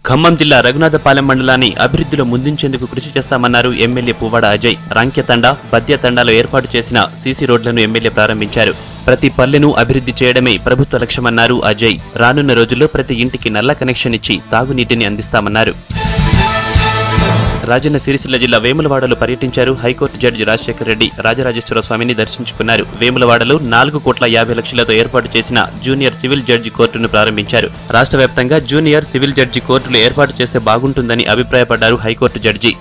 ఖమ్మం జిల్లా రఘునాథపాలెం మండలాన్ని అభివృద్ధిలో ముందుంచేందుకు కృషి చేస్తామన్నారు ఎమ్మెల్యే పువ్వాడ అజయ్. రాంక్యతండ, బద్యతండాలో ఏర్పాటు చేసిన సీసీ రోడ్లను ఎమ్మెల్యే ప్రారంభించారు. ప్రతి పల్లెను అభివృద్ధి చేయడమే ప్రభుత్వ లక్ష్యమన్నారు అజయ్. రానున్న రోజుల్లో ప్రతి ఇంటికి నల్ల కనెక్షన్ ఇచ్చి తాగునీటిని అందిస్తామన్నారు. రాజన్న సిరిసిల్ల జిల్లా వేములవాడలో పర్యటించారు హైకోర్టు జడ్జి రాజశేఖర్ రెడ్డి. రాజరాజేశ్వర స్వామిని దర్శించుకున్నారు. వేములవాడలో 4,50,00,000తో ఏర్పాటు చేసిన జూనియర్ సివిల్ జడ్జి కోర్టును ప్రారంభించారు. రాష్ట్ర వ్యాప్తంగా జూనియర్ సివిల్ జడ్జి కోర్టులు ఏర్పాటు చేస్తే బాగుంటుందని అభిప్రాయపడ్డారు హైకోర్టు జడ్జి.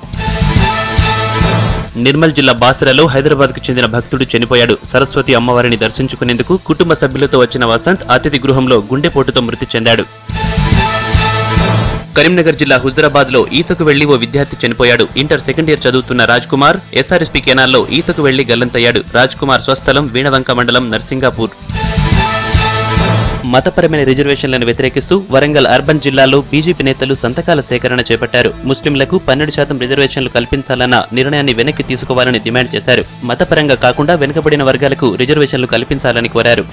నిర్మల్ జిల్లా బాసరలో హైదరాబాద్కు చెందిన భక్తుడు చనిపోయాడు. సరస్వతి అమ్మవారిని దర్శించుకునేందుకు కుటుంబ సభ్యులతో వచ్చిన వసంత్ అతిథి గృహంలో గుండెపోటుతో మృతి చెందాడు. కరీంనగర్ జిల్లా హుజరాబాద్ లో ఈతకు వెళ్లి ఓ విద్యార్థి చనిపోయాడు. ఇంటర్ సెకండ్ ఇయర్ చదువుతున్న రాజ్ కుమార్ ఎస్ఆర్ఎస్పీ కెనాల్లో ఈతకు వెళ్లి గల్లంతయ్యాడు. రాజ్ కుమార్ స్వస్థలం వీణవంక మండలం నర్సింగాపూర్. మతపరమైన రిజర్వేషన్లను వ్యతిరేకిస్తూ వరంగల్ అర్బన్ జిల్లాలో బీజేపీ నేతలు సంతకాల సేకరణ చేపట్టారు. ముస్లింలకు 12% రిజర్వేషన్లు కల్పించాలన్న నిర్ణయాన్ని వెనక్కి తీసుకోవాలని డిమాండ్ చేశారు. మతపరంగా కాకుండా వెనుకబడిన వర్గాలకు రిజర్వేషన్లు కల్పించాలని కోరారు.